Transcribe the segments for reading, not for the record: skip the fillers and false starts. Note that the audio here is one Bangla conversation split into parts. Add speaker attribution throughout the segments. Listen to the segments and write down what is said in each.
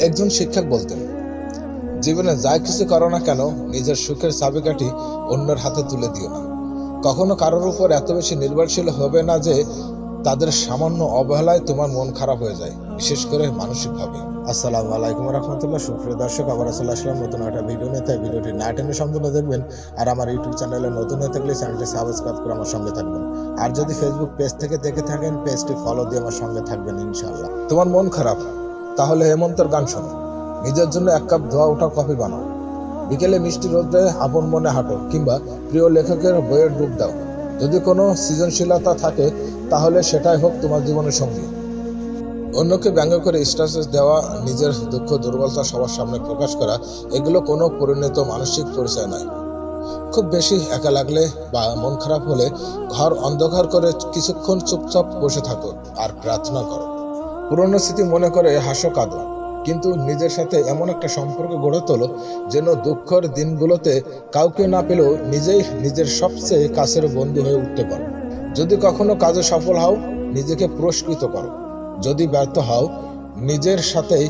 Speaker 1: একজন শিক্ষক বলতেন, জীবনে যা কিছু করো না কেন নিজের সুখের চাবিকাঠি অন্যের হাতে তুলে দিও না। কখনো কারোর উপর এত বেশি নির্ভরশীল হবে না যে তাদের সামান্য অবহেলায় তোমার মন খারাপ হয়ে যায়, বিশেষ করে মানসিকভাবে। আসসালামু আলাইকুম রহমতুল্লাহ। সুপ্রিয় দর্শক, আবার চলে আসলাম নতুন একটা ভিডিও নিয়ে। তাই ভিডিওটি না টেনে সম্পূর্ণ দেখবেন। আর আমার ইউটিউব চ্যানেলে নতুন হয়ে থাকলে চ্যানেলটি সাবস্ক্রাইব করে আমার সঙ্গে থাকবেন। আর যদি ফেসবুক পেজ থেকে দেখে থাকেন, পেজটি ফলো দিয়ে আমার সঙ্গে থাকবেন ইনশাআল্লাহ। তোমার মন খারাপ, তাহলে হেমন্তের গান শোনো। নিজের জন্য এক কাপ ধোয়া ওঠা কফি বানাও। বিকেলে মিষ্টি রোদে আপন মনে হাঁটো, কিংবা প্রিয় লেখকের বইয়ের ডুব দাও। যদি কোনো সৃজনশীলতা থাকে তাহলে সেটাই হোক তোমার জীবনের সঙ্গী। অন্যকে ব্যঙ্গ করে স্ট্যাটাস দেওয়া, নিজের দুঃখ দুর্বলতা সবার সামনে প্রকাশ করা, এগুলো কোনো পরিণত মানসিক পরিচয় নয়। খুব বেশি একা লাগলে বা মন খারাপ হলে ঘর অন্ধকার করে কিছুক্ষণ চুপচাপ বসে থাকো আর প্রার্থনা করো। পুরনো স্মৃতি মনে করে হাসো, কাঁদো, কিন্তু নিজের সাথে এমন একটা সম্পর্ক গড়ে তোলো যেন দুঃখের দিনগুলোতে কাউকে না পেলেও নিজেই নিজের সবচেয়ে কাছের বন্ধু হয়ে উঠতে পারো। যদি কখনো কাজে সফল হও, নিজেকে পুরস্কৃত করো। যদি ব্যর্থ হও, নিজের সাথেই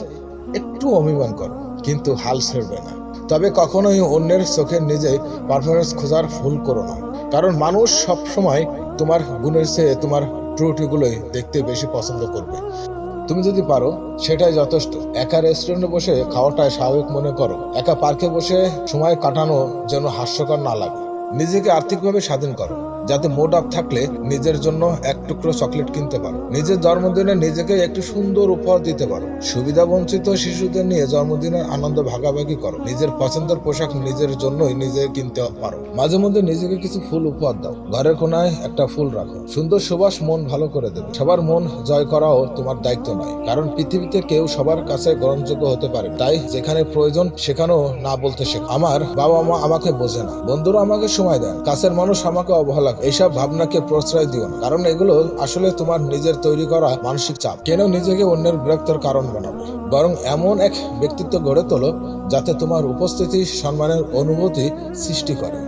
Speaker 1: একটু অভিমান করো, কিন্তু হাল ছেড়বে না। তবে কখনোই অন্যের চোখে নিজেই পারফরমেন্স খোঁজার ভুল করো না, কারণ মানুষ সবসময় তোমার গুণের চেয়ে তোমার ত্রুটিগুলোই দেখতে বেশি পছন্দ করবে। তুমি যদি পারো সেটাই যথেষ্ট। একা রেস্টুরেন্টে বসে খাওয়াটাই স্বাভাবিক মনে করো। একা পার্কে বসে সময় কাটানো যেন হাস্যকর না লাগে। নিজেকে আর্থিকভাবে স্বাধীন করো, যাতে মুড আপ থাকলে নিজের জন্য এক টুকরো চকলেট কিনতে পারো। নিজের জন্মদিনে নিজেকে একটু সুন্দর উপহার দিতে পারো। সুবিধা বঞ্চিত শিশুদের নিয়ে জন্মদিনের আনন্দ ভাগাভাগি করো। নিজের পছন্দের পোশাক নিজের জন্যই নিজে কিনতে পারো। মাঝে মধ্যে নিজেকে কিছু ফুল উপহার দাও। ঘরের কোনায় একটা ফুল রাখো। সুন্দর সুবাস মন ভালো করে দেবে। সবার মন জয় করাও তোমার দায়িত্ব নয়, কারণ পৃথিবীতে কেউ সবার কাছে গ্রহণযোগ্য হতে পারে। তাই যেখানে প্রয়োজন সেখানেও না বলতে শেখো। আমার বাবা মা আমাকে বোঝে না, বন্ধুরা আমাকে সময় দেন, কাছের মানুষ আমাকে অবহেলা করে, এইসব ভাবনাকে প্রশ্রয় দিও না, কারণ এগুলো আসলে তোমার নিজের তৈরি করা মানসিক চাপ। কেন নিজেকে অন্যের বিরক্তের কারণ বানাবে? বরং এমন এক ব্যক্তিত্ব গড়ে তোলো যাতে তোমার উপস্থিতি সম্মানের অনুভূতি সৃষ্টি করে।